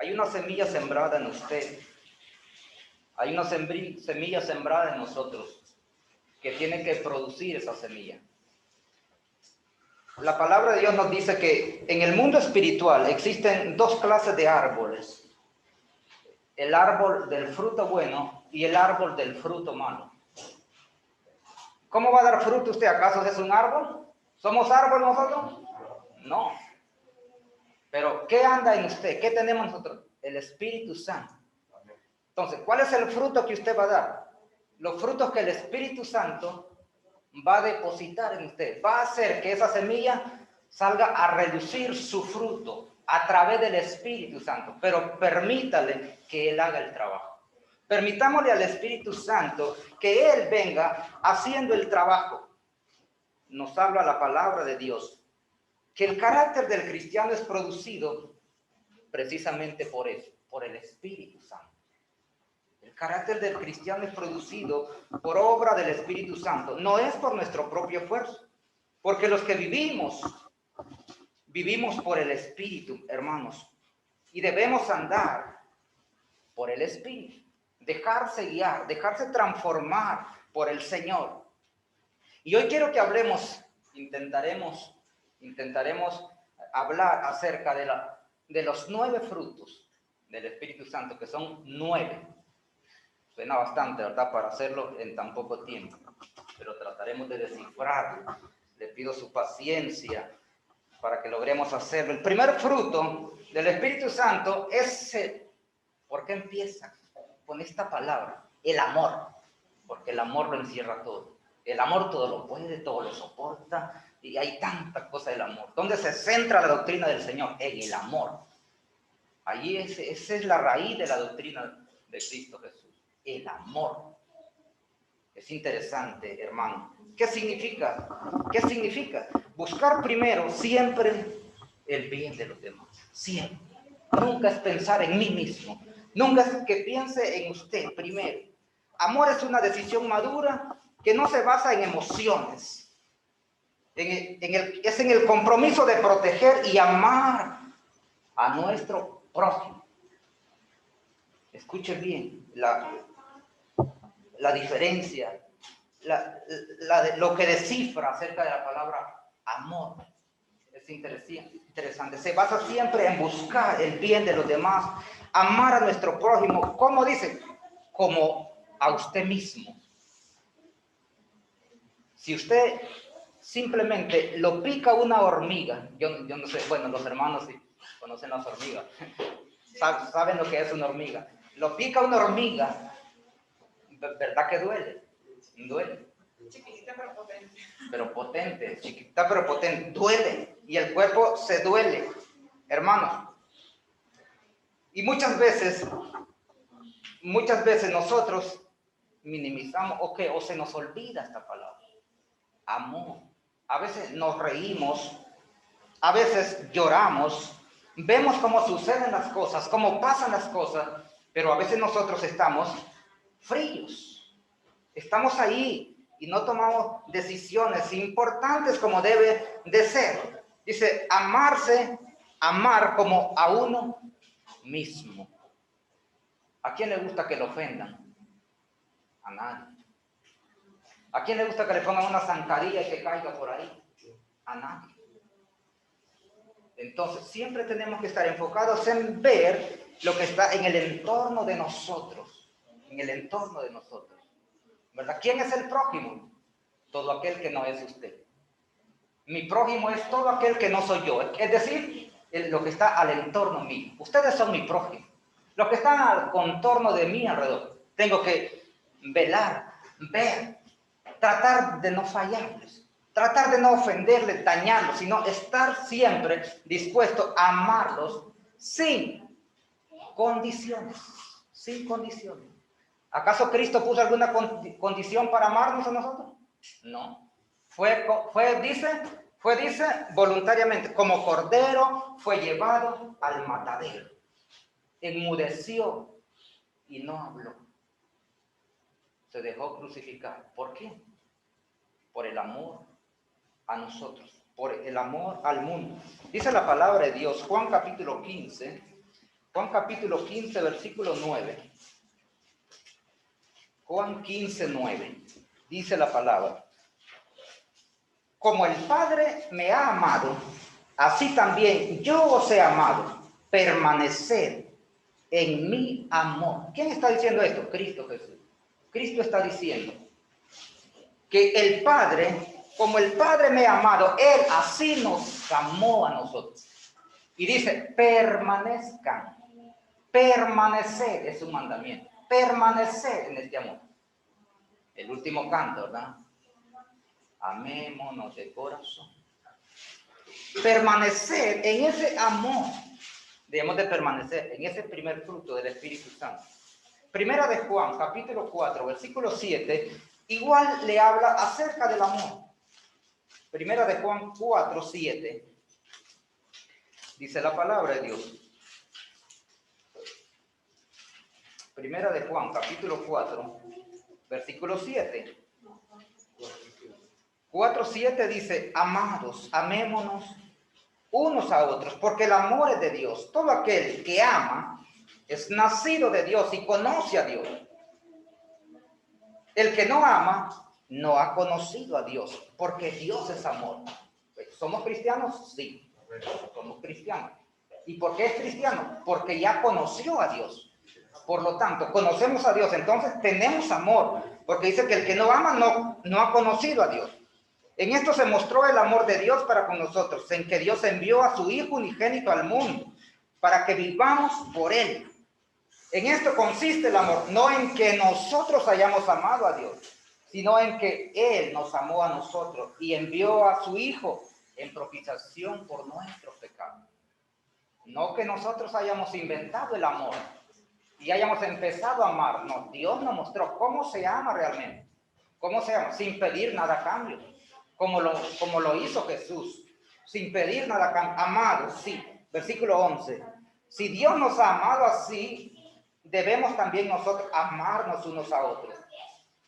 Hay una semilla sembrada en usted. Hay una semilla sembrada en nosotros que tiene que producir esa semilla. La palabra de Dios nos dice que en el mundo espiritual existen dos clases de árboles. El árbol del fruto bueno y el árbol del fruto malo. ¿Cómo va a dar fruto usted? ¿Acaso es un árbol? ¿Somos árbol nosotros? No. Pero ¿qué anda en usted? ¿Qué tenemos nosotros? El Espíritu Santo. Entonces, ¿cuál es el fruto que usted va a dar? Los frutos que el Espíritu Santo va a depositar en usted. Va a hacer que esa semilla salga a reducir su fruto a través del Espíritu Santo. Pero permítale que Él haga el trabajo. Permitámosle al Espíritu Santo que Él venga haciendo el trabajo. Nos habla la palabra de Dios, que el carácter del cristiano es producido precisamente por eso, por el Espíritu Santo. El carácter del cristiano es producido por obra del Espíritu Santo, no es por nuestro propio esfuerzo, porque los que vivimos por el Espíritu, hermanos, y debemos andar por el Espíritu, dejarse guiar, dejarse transformar por el Señor. Y hoy quiero que hablemos, intentaremos hablar acerca de los 9 frutos del Espíritu Santo, que son 9. Suena bastante, ¿verdad?, para hacerlo en tan poco tiempo, pero trataremos de descifrarlo. Le pido su paciencia para que logremos hacerlo. El primer fruto del Espíritu Santo es, ¿por qué empieza con esta palabra? El amor, porque el amor lo encierra todo. El amor todo lo puede, todo lo soporta, y hay tanta cosa del amor. ¿Dónde se centra la doctrina del Señor? En el amor. Allí esa es la raíz de la doctrina de Cristo Jesús. El amor. Es interesante, hermano. ¿Qué significa? ¿Qué significa? Buscar primero siempre el bien de los demás. Siempre. Nunca es pensar en mí mismo. Nunca es que piense en usted primero. Amor es una decisión madura que no se basa en emociones. Es en el compromiso de proteger y amar a nuestro prójimo. Escuche bien la diferencia, lo que descifra acerca de la palabra amor. Es interesante. Se basa siempre en buscar el bien de los demás, amar a nuestro prójimo. ¿Cómo dice? Como a usted mismo. Si usted simplemente lo pica una hormiga, yo no sé, bueno, los hermanos sí conocen las hormigas, saben lo que es una hormiga. Lo pica una hormiga, ¿verdad que duele? Duele. Chiquitita pero potente. Pero potente, chiquita pero potente, duele. Y el cuerpo se duele, hermanos. Y muchas veces nosotros minimizamos o se nos olvida esta palabra. Amor. A veces nos reímos, a veces lloramos, vemos cómo suceden las cosas, cómo pasan las cosas, pero a veces nosotros estamos fríos. Estamos ahí y no tomamos decisiones importantes como debe de ser. Dice, amar como a uno mismo. ¿A quién le gusta que lo ofendan? A nadie. ¿A quién le gusta que le pongan una zancadilla y que caiga por ahí? A nadie. Entonces, siempre tenemos que estar enfocados en ver lo que está en el entorno de nosotros. En el entorno de nosotros. ¿Verdad? ¿Quién es el prójimo? Todo aquel que no es usted. Mi prójimo es todo aquel que no soy yo. Es decir, lo que está al entorno mío. Ustedes son mi prójimo. Los que están al contorno de mí alrededor. Tengo que velar, ver, tratar de no fallarles, tratar de no ofenderles, dañarlos, sino estar siempre dispuesto a amarlos sin condiciones, sin condiciones. ¿Acaso Cristo puso alguna condición para amarnos a nosotros? No. Dice voluntariamente, como cordero fue llevado al matadero. Enmudeció y no habló. Se dejó crucificar. ¿Por qué? Por el amor a nosotros, por el amor al mundo. Dice la palabra de Dios, Juan capítulo 15, Juan capítulo 15, versículo 9. Juan 15, 9. Dice la palabra: como el Padre me ha amado, así también yo os he amado. Permaneced en mi amor. ¿Quién está diciendo esto? Cristo Jesús. Cristo está diciendo que el Padre, como el Padre me ha amado, Él así nos amó a nosotros. Y dice, permanezcan. Permanecer es un mandamiento. Permanecer en este amor. El último canto, ¿verdad? Amémonos de corazón. Permanecer en ese amor. Debemos de permanecer en ese primer fruto del Espíritu Santo. Primera de Juan, capítulo 4, versículo 7, igual le habla acerca del amor. Primera de Juan 4, 7. Dice la palabra de Dios. Primera de Juan, capítulo 4, versículo 7. 4:7 dice, amados, amémonos unos a otros, porque el amor es de Dios. Todo aquel que ama es nacido de Dios y conoce a Dios. El que no ama no ha conocido a Dios, porque Dios es amor. ¿Somos cristianos? Sí, somos cristianos. ¿Y por qué es cristiano? Porque ya conoció a Dios. Por lo tanto, conocemos a Dios, entonces tenemos amor, porque dice que el que no ama no ha conocido a Dios. En esto se mostró el amor de Dios para con nosotros, en que Dios envió a su Hijo unigénito al mundo, para que vivamos por Él. En esto consiste el amor, no en que nosotros hayamos amado a Dios, sino en que Él nos amó a nosotros y envió a su Hijo en propiciación por nuestros pecados. No que nosotros hayamos inventado el amor y hayamos empezado a amar. No, Dios nos mostró cómo se ama realmente. ¿Cómo se ama? Sin pedir nada a cambio. Como lo hizo Jesús. Sin pedir nada a cambio. Amados, sí. Versículo 11. Si Dios nos ha amado así, debemos también nosotros amarnos unos a otros.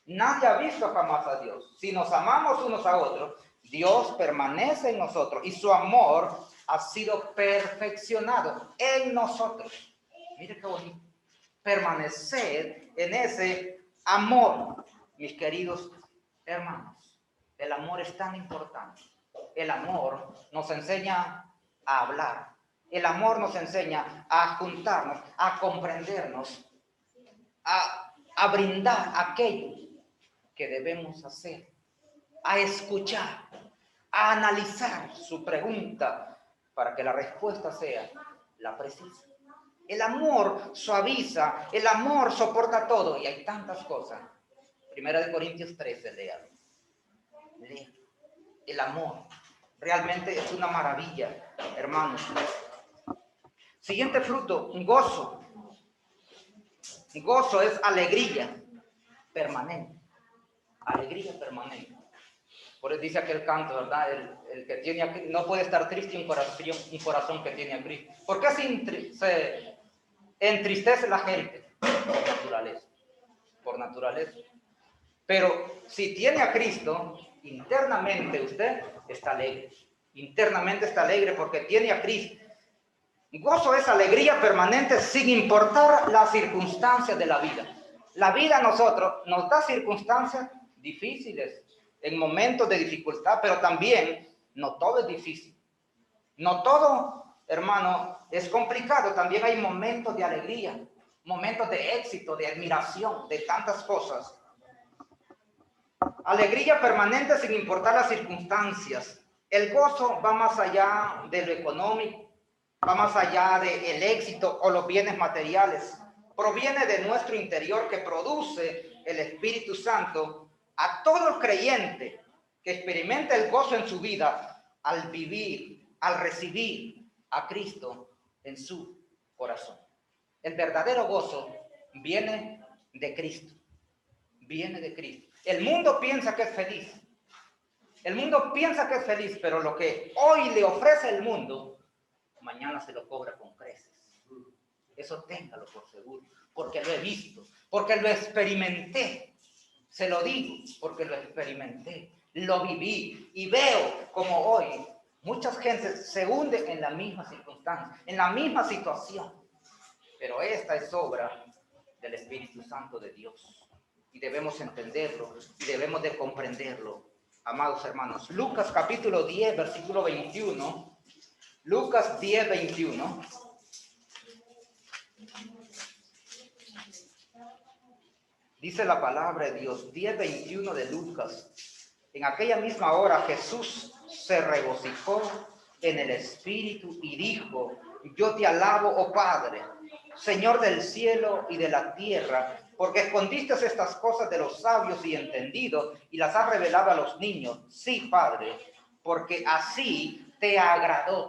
Nadie ha visto jamás a Dios. Si nos amamos unos a otros, Dios permanece en nosotros y su amor ha sido perfeccionado en nosotros. Mire qué bonito. Permanecer en ese amor, mis queridos hermanos. El amor es tan importante. El amor nos enseña a hablar. El amor nos enseña a juntarnos, a comprendernos, a brindar aquello que debemos hacer, a escuchar, a analizar su pregunta para que la respuesta sea la precisa. El amor suaviza, el amor soporta todo y hay tantas cosas. Primera de Corintios 13, léalo. El amor realmente es una maravilla, hermanos. Siguiente fruto, un gozo. Gozo es alegría permanente. Alegría permanente. Por eso dice aquel canto, ¿verdad? El que tiene, no puede estar triste un corazón que tiene a Cristo. ¿Por qué se entristece la gente? Por naturaleza. Por naturaleza. Pero si tiene a Cristo, internamente usted está alegre. Internamente está alegre porque tiene a Cristo. Gozo es alegría permanente sin importar las circunstancias de la vida. La vida a nosotros nos da circunstancias difíciles, en momentos de dificultad, pero también no todo es difícil. No todo, hermano, es complicado. También hay momentos de alegría, momentos de éxito, de admiración, de tantas cosas. Alegría permanente sin importar las circunstancias. El gozo va más allá de lo económico, va más allá del éxito o los bienes materiales. Proviene de nuestro interior que produce el Espíritu Santo a todo creyente que experimenta el gozo en su vida al vivir, al recibir a Cristo en su corazón. El verdadero gozo viene de Cristo. Viene de Cristo. El mundo piensa que es feliz. El mundo piensa que es feliz, pero lo que hoy le ofrece el mundo, mañana se lo cobra con creces. Eso téngalo por seguro, porque lo he visto, porque lo experimenté. Se lo digo, porque lo experimenté, lo viví y veo como hoy muchas gentes se hunden en la misma circunstancia, en la misma situación. Pero esta es obra del Espíritu Santo de Dios. Y debemos entenderlo y debemos de comprenderlo, amados hermanos. Lucas capítulo 10, versículo 21. Lucas 10, 21. Dice la palabra de Dios, 10, 21 de Lucas. En aquella misma hora Jesús se regocijó en el Espíritu y dijo: yo te alabo, oh Padre, Señor del cielo y de la tierra, porque escondiste estas cosas de los sabios y entendidos y las has revelado a los niños. Sí, Padre, porque así te agradó.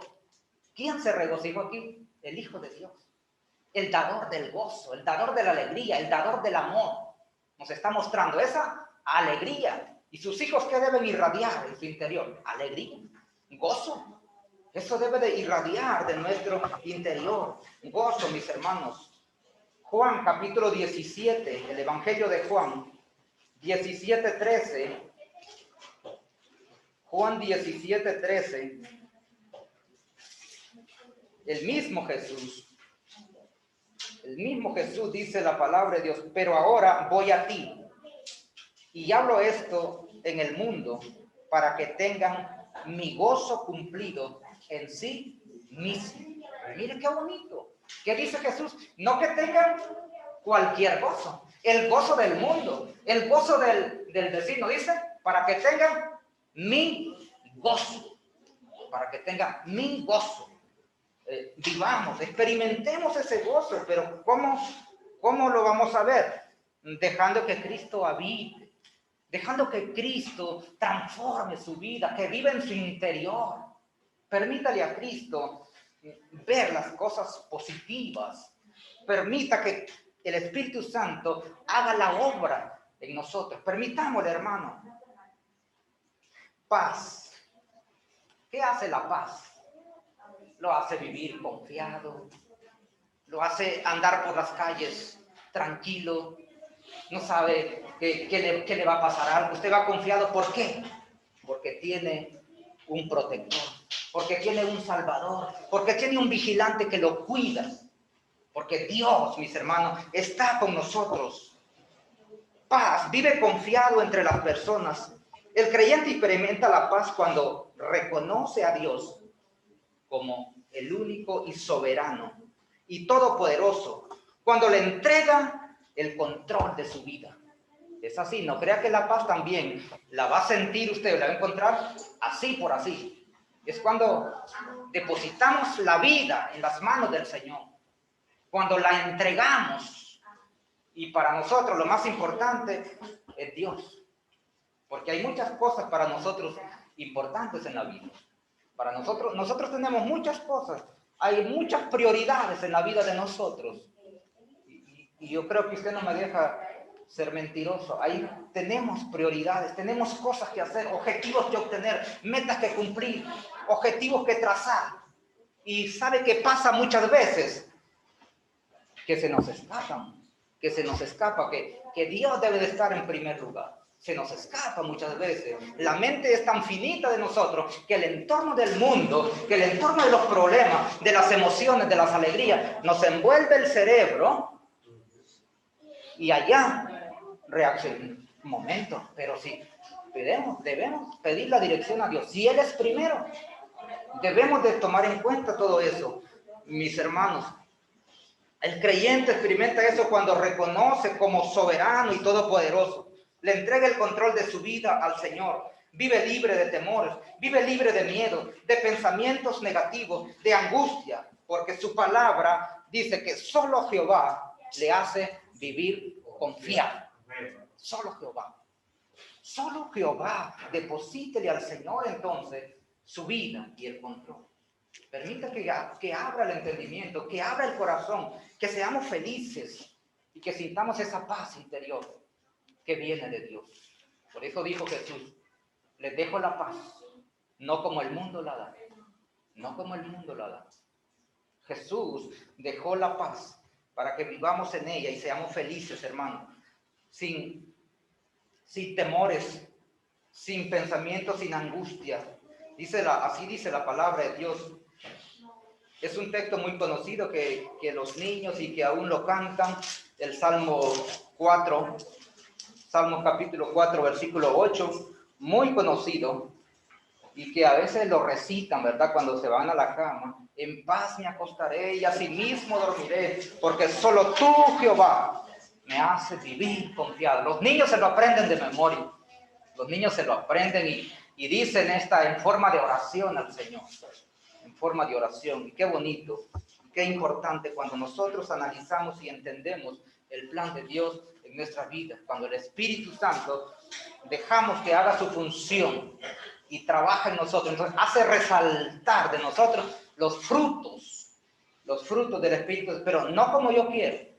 ¿Quién se regocijó aquí? El Hijo de Dios, el dador del gozo, el dador de la alegría, el dador del amor. Nos está mostrando esa alegría. ¿Y sus hijos qué deben irradiar en su interior? Alegría, gozo. Eso debe de irradiar de nuestro interior. Gozo, mis hermanos. Juan capítulo 17, el Evangelio de Juan, 17, 13. Juan 17, 13. El mismo Jesús dice la palabra de Dios: pero ahora voy a ti, y hablo esto en el mundo, para que tengan mi gozo cumplido en sí mismo. Mire qué bonito. ¿Qué dice Jesús? No que tengan cualquier gozo, el gozo del mundo, el gozo del vecino, dice, para que tengan mi gozo, para que tengan mi gozo. Vivamos, experimentemos ese gozo, pero ¿cómo lo vamos a ver? Dejando que Cristo habite, dejando que Cristo transforme su vida, que viva en su interior. Permítale a Cristo ver las cosas positivas. Permita que el Espíritu Santo haga la obra en nosotros. Permitámosle, hermano. Paz. ¿Qué hace la paz? Lo hace vivir confiado, lo hace andar por las calles tranquilo, no sabe qué le va a pasar algo. Usted va confiado, ¿por qué? Porque tiene un protector, porque tiene un salvador, porque tiene un vigilante que lo cuida, porque Dios, mis hermanos, está con nosotros. Paz, vive confiado entre las personas. El creyente experimenta la paz cuando reconoce a Dios como el único y soberano y todopoderoso, cuando le entrega el control de su vida. Es así, no crea que la paz también la va a sentir usted, la va a encontrar así por así. Es cuando depositamos la vida en las manos del Señor, cuando la entregamos. Y para nosotros lo más importante es Dios, porque hay muchas cosas para nosotros importantes en la vida. Para nosotros tenemos muchas cosas, hay muchas prioridades en la vida de nosotros. Y yo creo que usted no me deja ser mentiroso. Ahí tenemos prioridades, tenemos cosas que hacer, objetivos que obtener, metas que cumplir, objetivos que trazar. Y sabe qué pasa muchas veces, que se nos escapa, que Dios debe de estar en primer lugar. Se nos escapa muchas veces. La mente es tan finita de nosotros que el entorno del mundo, que el entorno de los problemas, de las emociones, de las alegrías, nos envuelve el cerebro y allá reacciona. Un momento, pero sí, debemos pedir la dirección a Dios. Si Él es primero, debemos de tomar en cuenta todo eso, mis hermanos. El creyente experimenta eso cuando reconoce como soberano y todopoderoso. Le entrega el control de su vida al Señor. Vive libre de temores, vive libre de miedo, de pensamientos negativos, de angustia, porque su palabra dice que solo Jehová le hace vivir confiado. Solo Jehová. Solo Jehová. Deposítele al Señor entonces su vida y el control. Permita que abra el entendimiento, que abra el corazón, que seamos felices y que sintamos esa paz interior que viene de Dios. Por eso dijo Jesús: les dejo la paz, no como el mundo la da. No como el mundo la da. Jesús dejó la paz para que vivamos en ella y seamos felices, hermanos, sin temores, sin pensamientos, sin angustia. Así dice la palabra de Dios. Es un texto muy conocido que los niños y que aún lo cantan, el Salmo 4, Salmo capítulo 4, versículo 8, muy conocido, y que a veces lo recitan, ¿verdad? Cuando se van a la cama. En paz me acostaré y asimismo dormiré, porque solo tú, Jehová, me haces vivir confiado. Los niños se lo aprenden de memoria. Los niños se lo aprenden y dicen esta en forma de oración al Señor. En forma de oración. Y qué bonito, qué importante cuando nosotros analizamos y entendemos el plan de Dios en nuestra vida. Cuando el Espíritu Santo dejamos que haga su función y trabaja en nosotros, entonces hace resaltar de nosotros los frutos del Espíritu, pero no como yo quiero,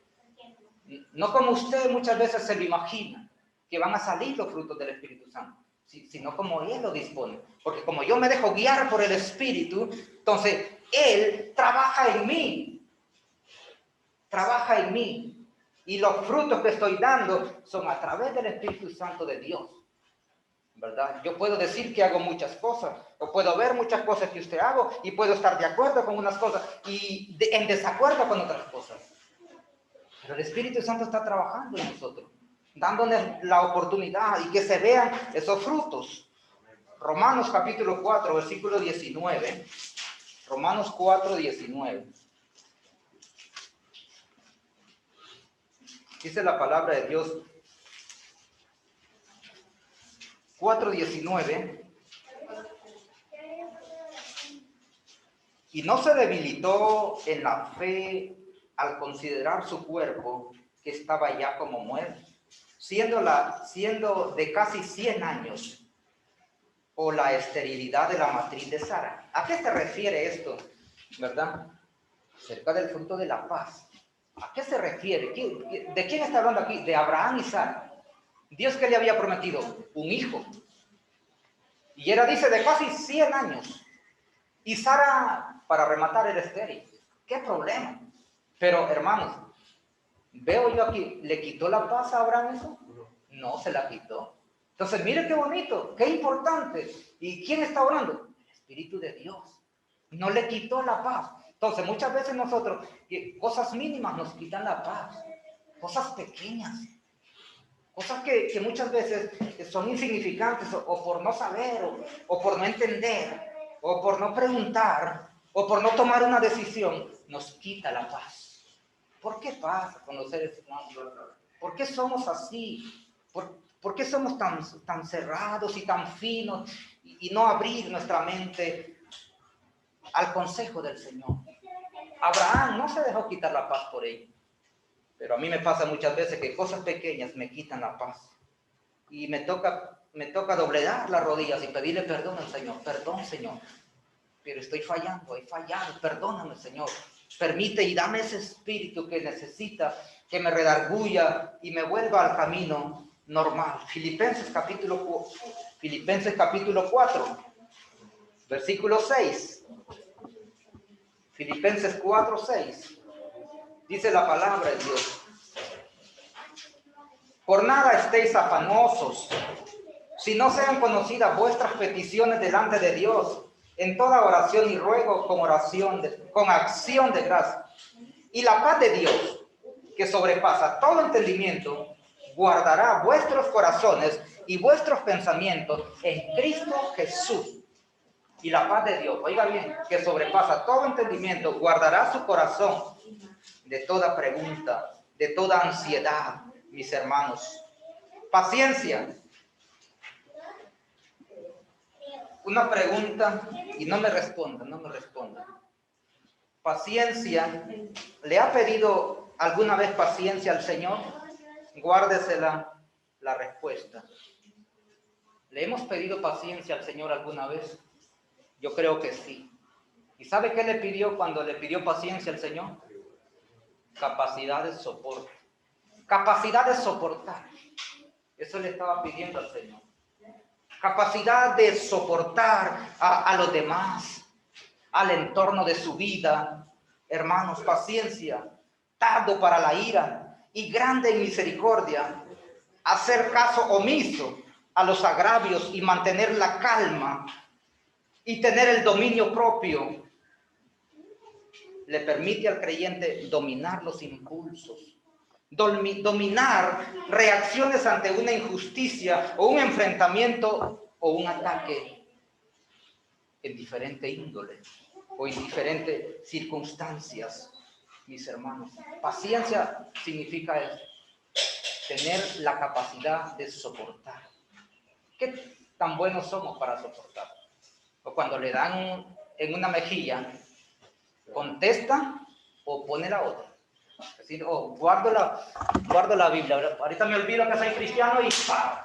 no como usted muchas veces se lo imagina, que van a salir los frutos del Espíritu Santo, sino como Él lo dispone, porque como yo me dejo guiar por el Espíritu, entonces Él trabaja en mí, y los frutos que estoy dando son a través del Espíritu Santo de Dios. ¿Verdad? Yo puedo decir que hago muchas cosas, o puedo ver muchas cosas que usted hago, y puedo estar de acuerdo con unas cosas y en desacuerdo con otras cosas. Pero el Espíritu Santo está trabajando en nosotros, dándonos la oportunidad y que se vean esos frutos. Romanos capítulo 4, versículo 19. Romanos 4, 19. Dice la palabra de Dios 4:19, y no se debilitó en la fe al considerar su cuerpo que estaba ya como muerto, siendo de casi 100 años, o la esterilidad de la matriz de Sara. ¿A qué se refiere esto? ¿Verdad? Acerca del fruto de la paz. ¿A qué se refiere? ¿De quién está hablando aquí? De Abraham y Sara. Dios que le había prometido un hijo. Y era, dice, de casi 100 años. Y Sara, para rematar, era estéril. ¿Qué problema? Pero, hermanos, veo yo aquí, ¿le quitó la paz a Abraham eso? No, se la quitó. Entonces, mire qué bonito, qué importante. ¿Y quién está orando? El Espíritu de Dios. No le quitó la paz. Entonces, muchas veces nosotros, cosas mínimas nos quitan la paz. Cosas pequeñas. Cosas que muchas veces son insignificantes, o por no saber, o por no entender, o por no preguntar, o por no tomar una decisión, nos quita la paz. ¿Por qué pasa con los seres humanos? ¿Por qué somos así? ¿Por qué somos tan cerrados y tan finos y no abrir nuestra mente al consejo del Señor? Abraham no se dejó quitar la paz por ello. Pero a mí me pasa muchas veces que cosas pequeñas me quitan la paz. Y me toca doblegar las rodillas y pedirle perdón al Señor. Perdón, Señor. Pero estoy fallando, he fallado. Perdóname, Señor. Permite y dame ese espíritu que necesita, que me redarguya y me vuelva al camino normal. Filipenses capítulo 4, versículo 6. Filipenses 4, 6. Dice la palabra de Dios: por nada estéis afanosos, si no sean conocidas vuestras peticiones delante de Dios, en toda oración y ruego con acción de gracia. Y la paz de Dios, que sobrepasa todo entendimiento, guardará vuestros corazones y vuestros pensamientos en Cristo Jesús. Y la paz de Dios, oiga bien, que sobrepasa todo entendimiento, guardará su corazón de toda pregunta, de toda ansiedad, mis hermanos. Paciencia. Una pregunta y no me responda. Paciencia. ¿Le ha pedido alguna vez paciencia al Señor? Guárdesela la respuesta. ¿Le hemos pedido paciencia al Señor alguna vez? Yo creo que sí. ¿Y sabe qué le pidió cuando le pidió paciencia al Señor? Capacidad de soporte. Capacidad de soportar. Eso le estaba pidiendo al Señor. Capacidad de soportar a los demás, al entorno de su vida. Hermanos, paciencia, tardo para la ira y grande en misericordia. Hacer caso omiso a los agravios y mantener la calma y tener el dominio propio. le permite al creyente dominar los impulsos, dominar reacciones ante una injusticia o un enfrentamiento o un ataque en diferente índole o en diferentes circunstancias, mis hermanos. Paciencia significa eso, tener la capacidad de soportar. ¿Qué tan buenos somos para soportar? O cuando le dan en una mejilla, contesta o pone la otra. Es decir, guardo la Biblia, ahorita me olvido que soy cristiano y ¡pam!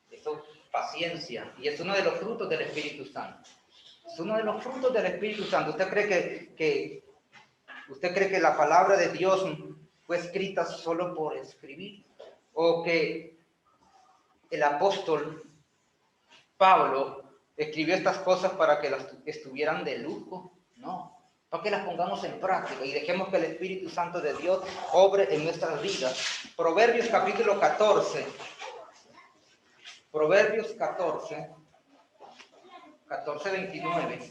Eso es paciencia, y es uno de los frutos del Espíritu Santo. Es uno de los frutos del Espíritu Santo. ¿Usted cree que la palabra de Dios fue escrita solo por escribir? ¿O que el apóstol Pablo escribió estas cosas para que las estuvieran de lujo? No, para que las pongamos en práctica y dejemos que el Espíritu Santo de Dios obre en nuestras vidas. Proverbios capítulo 14. Proverbios 14, 29.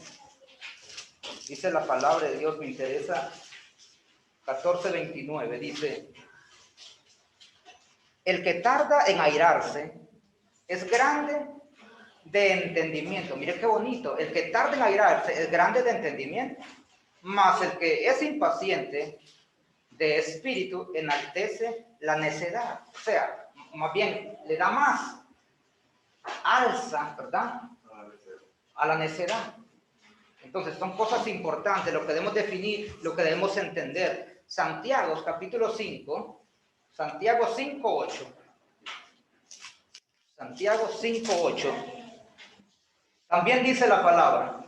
Dice la palabra de Dios, me interesa. 14:29 dice: el que tarda en airarse es grande de entendimiento. Mire qué bonito. El que tarda en airarse es grande de entendimiento, mas el que es impaciente de espíritu enaltece la necedad. O sea, más bien le da más alza, ¿verdad?, a la necedad. Entonces son cosas importantes, lo que debemos definir, lo que debemos entender. Santiago capítulo 5, Santiago 5:8. Santiago 5:8. También dice la palabra: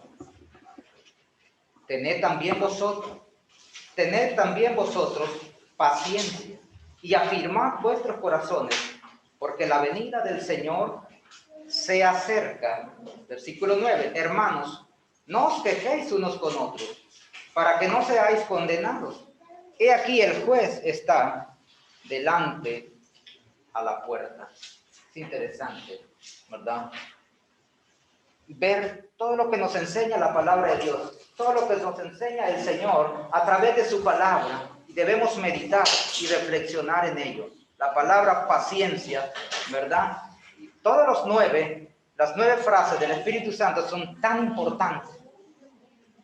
tened también vosotros paciencia y afirmad vuestros corazones, porque la venida del Señor se acerca. Versículo 9. Hermanos, no os quejéis unos con otros, para que no seáis condenados. He aquí el juez está delante a la puerta. Es interesante, ¿verdad?, ver todo lo que nos enseña la palabra de Dios, todo lo que nos enseña el Señor a través de su palabra, y debemos meditar y reflexionar en ello. La palabra paciencia, ¿verdad? Y todas las nueve frases del Espíritu Santo son tan importantes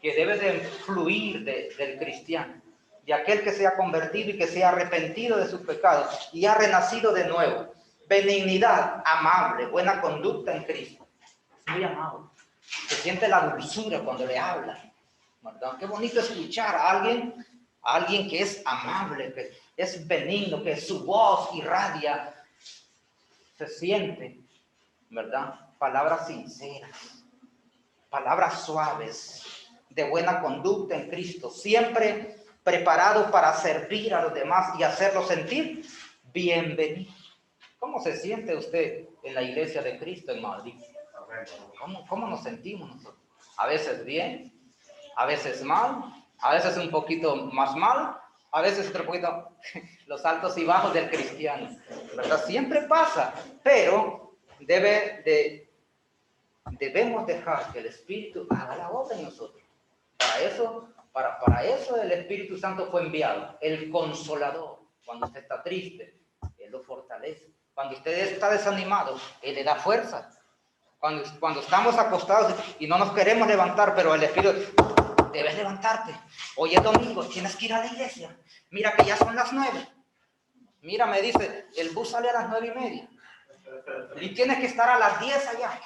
que debe de fluir del cristiano, de aquel que se ha convertido y que se ha arrepentido de sus pecados y ha renacido de nuevo. Benignidad, amable, buena conducta en Cristo. Muy amable. Se siente la dulzura cuando le habla, ¿verdad? Qué bonito escuchar a alguien que es amable, que es benigno, que su voz irradia, se siente, ¿verdad? Palabras sinceras, palabras suaves, de buena conducta en Cristo, siempre preparado para servir a los demás y hacerlos sentir bienvenidos. ¿Cómo se siente usted en la iglesia de Cristo en Madrid? ¿Cómo nos sentimos nosotros? A veces bien, a veces mal, a veces un poquito más mal, a veces otro poquito los altos y bajos del cristiano, ¿verdad? Siempre pasa, pero debemos dejar que el Espíritu haga la obra en nosotros. Para eso el Espíritu Santo fue enviado, el Consolador. Cuando usted está triste, Él lo fortalece. Cuando usted está desanimado, Él le da fuerza. Cuando estamos acostados y no nos queremos levantar, pero el Espíritu: debes levantarte. Hoy es domingo, tienes que ir a la iglesia. Mira que ya son las 9. Mira, me dice, el bus sale a las 9:30. Y tienes que estar a las 10 allá.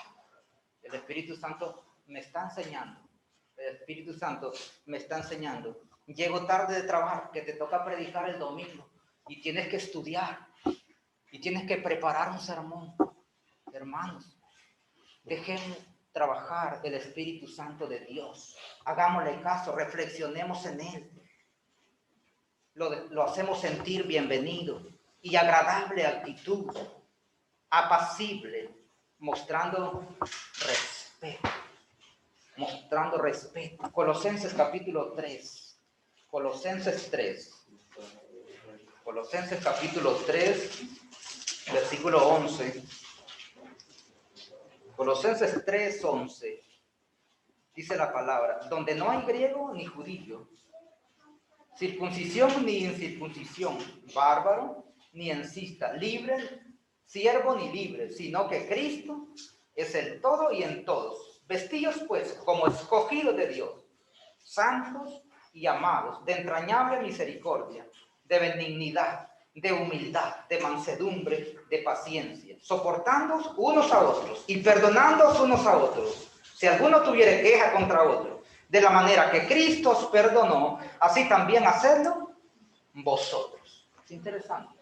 El Espíritu Santo me está enseñando. El Espíritu Santo me está enseñando. Llego tarde de trabajar, que te toca predicar el domingo. Y tienes que estudiar. Y tienes que preparar un sermón. Hermanos, dejemos trabajar el Espíritu Santo de Dios. Hagámosle caso, reflexionemos en Él. Lo hacemos sentir bienvenido y agradable actitud, apacible, mostrando respeto. Colosenses capítulo 3. Colosenses capítulo 3, versículo 11. Colosenses 3:11. dice la palabra, donde no hay griego ni judío, circuncisión ni incircuncisión, bárbaro ni encista, libre, siervo ni libre, sino que Cristo es el todo y en todos. Vestidos pues como escogidos de Dios, santos y amados, de entrañable misericordia, de benignidad, de humildad, de mansedumbre, de paciencia, soportándoos unos a otros y perdonándoos unos a otros, si alguno tuviere queja contra otro, de la manera que Cristo os perdonó, así también hacedlo vosotros. Es interesante.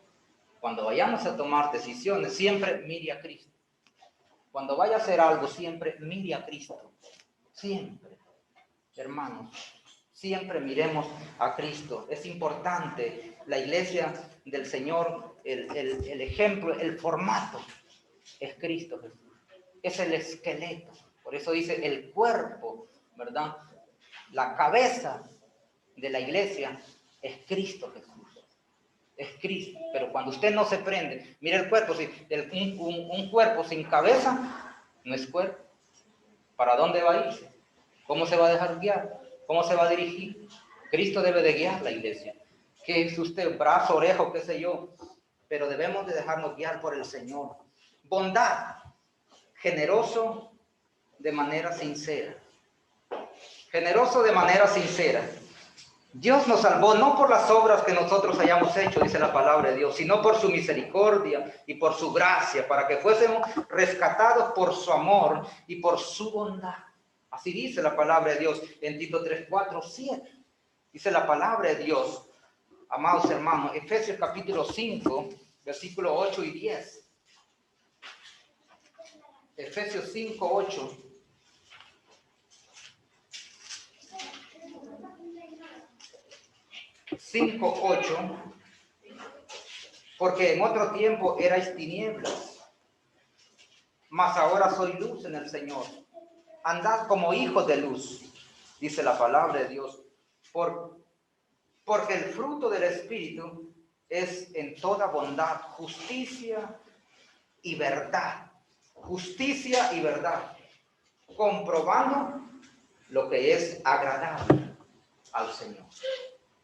Cuando vayamos a tomar decisiones, siempre mire a Cristo. Cuando vaya a hacer algo, siempre mire a Cristo. Siempre, hermanos, siempre miremos a Cristo. Es importante la iglesia del Señor, el ejemplo, el formato es Cristo Jesús. Es el esqueleto. Por eso dice el cuerpo, ¿verdad? La cabeza de la iglesia es Cristo Jesús. Es Cristo. Pero cuando usted no se prende, mire el cuerpo, un cuerpo sin cabeza no es cuerpo. ¿Para dónde va a irse? ¿Cómo se va a dejar guiar? ¿Cómo se va a dirigir? Cristo debe de guiar la iglesia. ¿Qué es usted? Brazo, orejo, qué sé yo. Pero debemos de dejarnos guiar por el Señor. Bondad, generoso de manera sincera. Generoso de manera sincera. Dios nos salvó no por las obras que nosotros hayamos hecho, dice la palabra de Dios, sino por su misericordia y por su gracia, para que fuésemos rescatados por su amor y por su bondad. Así dice la palabra de Dios en Tito 3, 4, 7. Dice la palabra de Dios, amados hermanos, Efesios capítulo 5, versículos 8 y 10. Efesios 5, 8. Porque en otro tiempo erais tinieblas, mas ahora soy luz en el Señor. Andad como hijos de luz, dice la palabra de Dios, porque el fruto del Espíritu es en toda bondad, justicia y verdad. Justicia y verdad, comprobando lo que es agradable al Señor.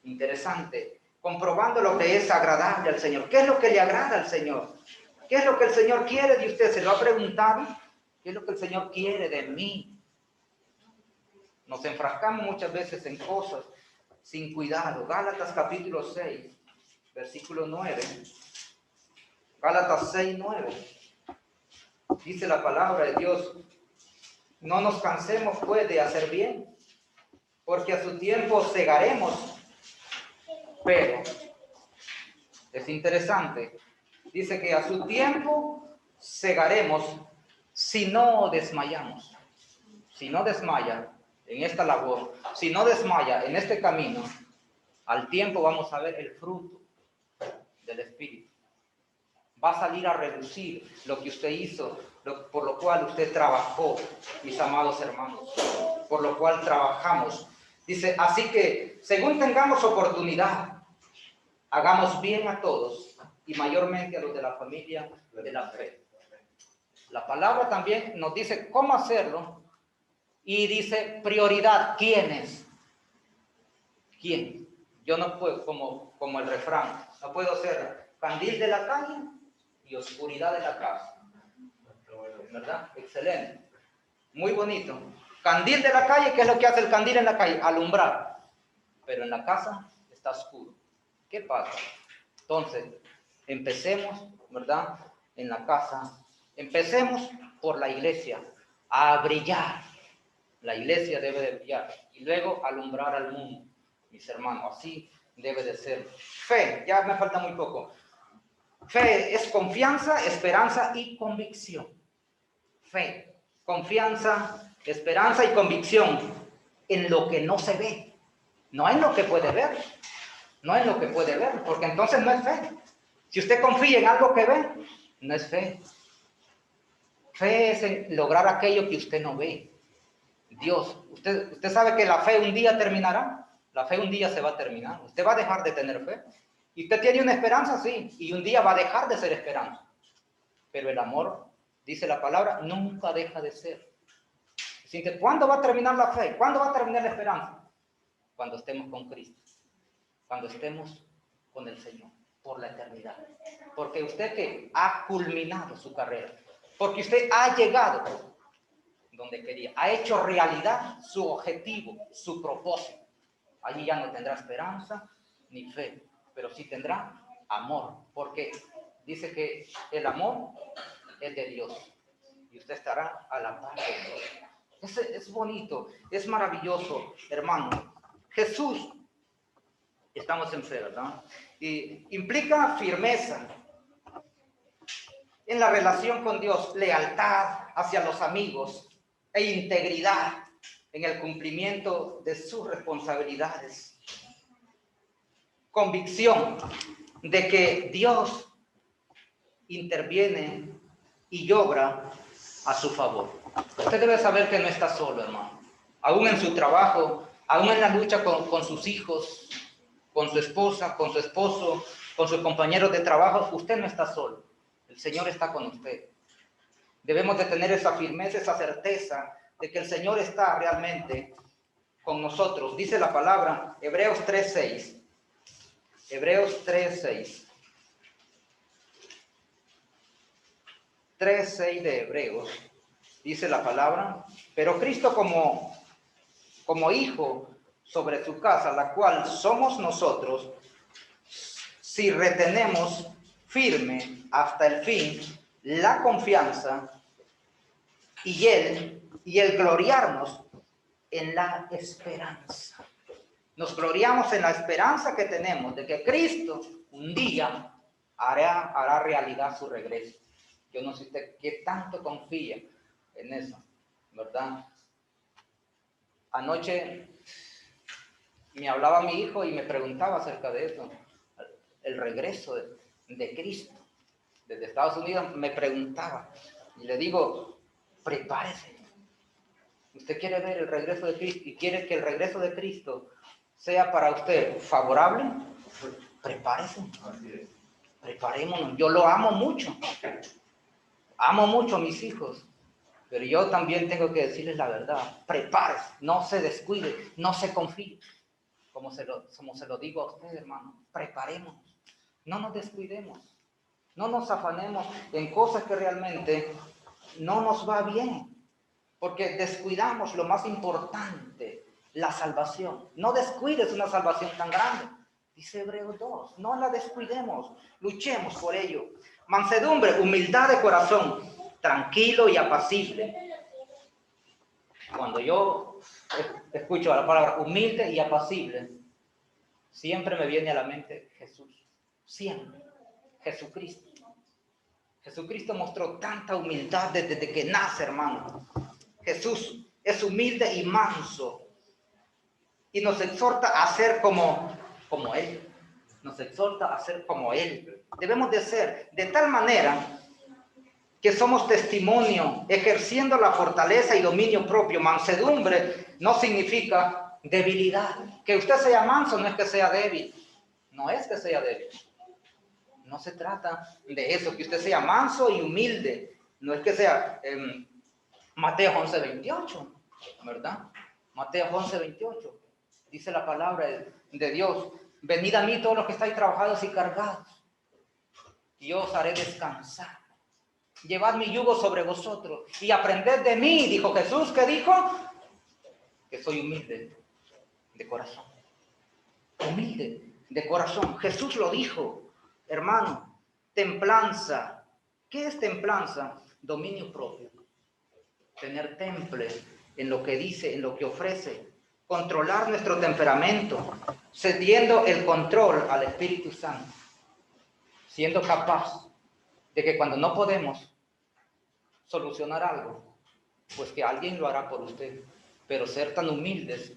Interesante, comprobando lo que es agradable al Señor. ¿Qué es lo que le agrada al Señor? ¿Qué es lo que el Señor quiere de usted? ¿Se lo ha preguntado? ¿Qué es lo que el Señor quiere de mí? Nos enfrascamos muchas veces en cosas sin cuidado. Gálatas capítulo 6, versículo 9. Gálatas 6, 9. Dice la palabra de Dios, no nos cansemos pues de hacer bien, porque a su tiempo segaremos. Pero es interesante, dice que a su tiempo segaremos si no desmayamos. Si no desmaya en esta labor, si no desmaya en este camino, al tiempo vamos a ver el fruto del Espíritu. Va a salir a reducir lo que usted hizo, por lo cual usted trabajó, mis amados hermanos, por lo cual trabajamos. Dice, así que según tengamos oportunidad, hagamos bien a todos y mayormente a los de la familia de la fe. La palabra también nos dice cómo hacerlo y dice prioridad. ¿Quiénes? ¿Quién? Yo no puedo, como el refrán, no puedo ser candil de la calle y oscuridad de la casa. ¿Verdad? Excelente. Muy bonito. Candil de la calle, ¿qué es lo que hace el candil en la calle? Alumbrar. Pero en la casa está oscuro. ¿Qué pasa? Entonces, empecemos, ¿verdad? En la casa. Empecemos por la iglesia, a brillar. La iglesia debe de brillar. Y luego alumbrar al mundo, mis hermanos. Así debe de ser. Fe, ya me falta muy poco. Fe es confianza, esperanza y convicción. Fe, confianza, esperanza y convicción en lo que no se ve, no en lo que puede ver, no en lo que puede ver, porque entonces no es fe. Si usted confía en algo que ve, no es fe. Fe es en lograr aquello que usted no ve. Dios, usted sabe que la fe un día terminará, la fe un día se va a terminar, usted va a dejar de tener fe. Y usted tiene una esperanza, sí, y un día va a dejar de ser esperanza. Pero el amor, dice la palabra, nunca deja de ser. siente, ¿cuándo va a terminar la fe? ¿Cuándo va a terminar la esperanza? Cuando estemos con Cristo, cuando estemos con el Señor por la eternidad. Porque usted que ha culminado su carrera, porque usted ha llegado donde quería, ha hecho realidad su objetivo, su propósito. Allí ya no tendrá esperanza ni fe, pero sí tendrá amor, porque dice que el amor es de Dios y usted estará a la par de Dios. Es bonito, es maravilloso, hermano. Jesús, estamos en fe, ¿verdad? Y implica firmeza en la relación con Dios, lealtad hacia los amigos e integridad en el cumplimiento de sus responsabilidades. Convicción de que Dios interviene y obra a su favor. Usted debe saber que no está solo, hermano. Aún en su trabajo, aún en la lucha con sus hijos, con su esposa, con su esposo, con sus compañeros de trabajo, usted no está solo. El Señor está con usted. Debemos de tener esa firmeza, esa certeza de que el Señor está realmente con nosotros. Dice la palabra, Hebreos 3:6. Hebreos 3:6. 3:6 de Hebreos. Dice la palabra, pero Cristo como hijo sobre su casa, la cual somos nosotros, si retenemos firme hasta el fin la confianza y el gloriarnos en la esperanza. Nos gloriamos en la esperanza que tenemos de que Cristo un día hará realidad su regreso. Yo no sé usted qué tanto confía en eso, ¿verdad? Anoche me hablaba mi hijo y me preguntaba acerca de eso, el regreso de Cristo desde Estados Unidos. Me preguntaba y le digo, prepárese. Usted quiere ver el regreso de Cristo y quiere que el regreso de Cristo sea para usted favorable, prepárese. Preparémonos. Yo lo amo mucho a mis hijos, pero yo también tengo que decirles la verdad. Prepárese, no se descuide, no se confíe. Como se lo digo a usted, hermano, preparémonos, no nos descuidemos, no nos afanemos en cosas que realmente no nos va bien, porque descuidamos lo más importante, la salvación. No descuides una salvación tan grande. Dice Hebreos 2, no la descuidemos, luchemos por ello. Mansedumbre, humildad de corazón, tranquilo y apacible. Cuando yo escucho la palabra humilde y apacible, siempre me viene a la mente Jesús, siempre, Jesucristo. Jesucristo mostró tanta humildad desde que nace, hermano. Jesús es humilde y manso y nos exhorta a ser como Él. Nos exhorta a ser como Él. Debemos de ser de tal manera que somos testimonio, ejerciendo la fortaleza y dominio propio. Mansedumbre no significa debilidad. Que usted sea manso no es que sea débil. No es que sea débil. No se trata de eso, que usted sea manso y humilde. No es que sea Mateo 11:28, ¿verdad? Mateo 11:28. Dice la palabra de Dios. Venid a mí todos los que estáis trabajados y cargados, y yo os haré descansar. Llevad mi yugo sobre vosotros y aprended de mí, dijo Jesús. ¿Qué dijo? Que soy humilde de corazón. Humilde de corazón. Jesús lo dijo, hermano. Templanza. ¿Qué es templanza? Dominio propio. Tener temple en lo que dice, en lo que ofrece. Controlar nuestro temperamento, cediendo el control al Espíritu Santo. Siendo capaz de que cuando no podemos solucionar algo, pues que alguien lo hará por usted. Pero ser tan humildes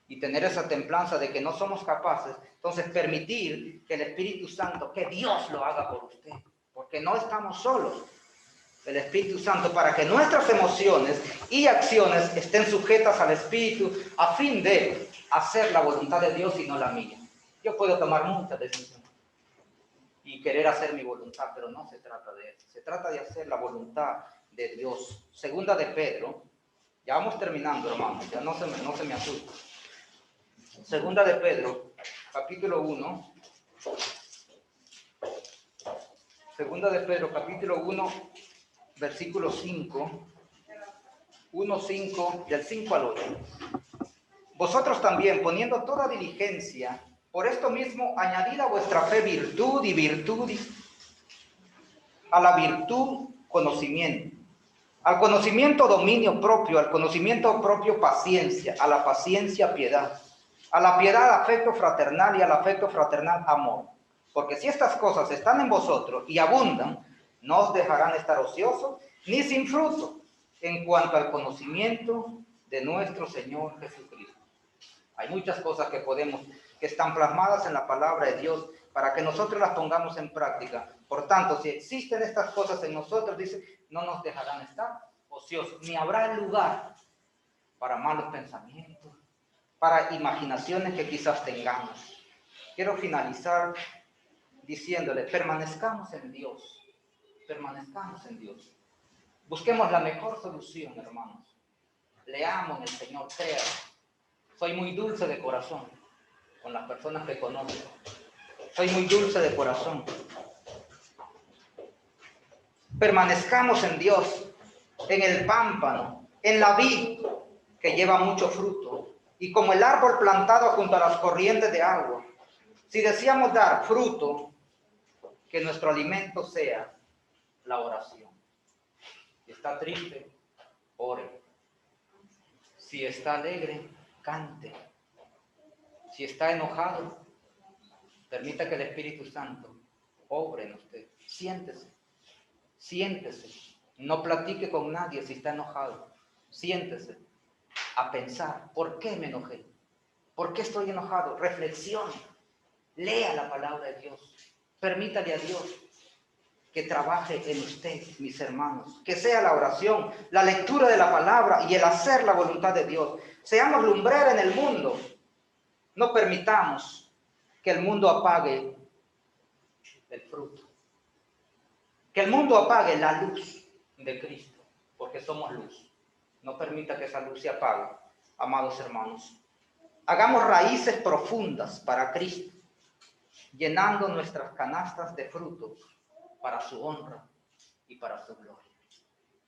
y tener esa templanza de que no somos capaces, entonces permitir que el Espíritu Santo, que Dios lo haga por usted, porque no estamos solos. El Espíritu Santo, para que nuestras emociones y acciones estén sujetas al Espíritu, a fin de hacer la voluntad de Dios y no la mía. Yo puedo tomar muchas decisiones y querer hacer mi voluntad, pero no se trata de eso. Se trata de hacer la voluntad de Dios. Segunda de Pedro Ya vamos terminando, hermanos, ya no se me asusten. Segunda de Pedro, capítulo 1. Segunda de Pedro, capítulo 1, versículo 5. 1:5, del 5 al 8. Vosotros también, poniendo toda diligencia, por esto mismo, añadid a vuestra fe virtud, y virtud, a la virtud, conocimiento. Al conocimiento, dominio propio. Al conocimiento propio, paciencia. A la paciencia, piedad. A la piedad, afecto fraternal. Y al afecto fraternal, amor. Porque si estas cosas están en vosotros y abundan, no os dejarán estar ociosos ni sin fruto en cuanto al conocimiento de nuestro Señor Jesucristo. Hay muchas cosas que están plasmadas en la palabra de Dios para que nosotros las pongamos en práctica. Por tanto, si existen estas cosas en nosotros, dice, no nos dejarán estar ociosos, ni habrá lugar para malos pensamientos, para imaginaciones que quizás tengamos. Quiero finalizar diciéndole, permanezcamos en Dios, permanezcamos en Dios. Busquemos la mejor solución, hermanos. Leamos en el Señor, crea. Soy muy dulce de corazón con las personas que conozco. Soy muy dulce de corazón. Permanezcamos en Dios, en el pámpano, en la vid que lleva mucho fruto, y como el árbol plantado junto a las corrientes de agua. Si deseamos dar fruto, que nuestro alimento sea la oración. Si está triste, ore. Si está alegre, cante. Si está enojado, permita que el Espíritu Santo obre en usted. Siéntese, siéntese. No platique con nadie si está enojado. Siéntese a pensar, ¿por qué me enojé? ¿Por qué estoy enojado? Reflexione. Lea la palabra de Dios. Permítale a Dios que trabaje en usted, mis hermanos. Que sea la oración, la lectura de la palabra y el hacer la voluntad de Dios. Seamos lumbreras en el mundo. No permitamos que el mundo apague el fruto. Que el mundo apague la luz de Cristo, porque somos luz. No permita que esa luz se apague, amados hermanos. Hagamos raíces profundas para Cristo, llenando nuestras canastas de frutos para su honra y para su gloria.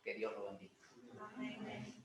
Que Dios lo bendiga. Amén.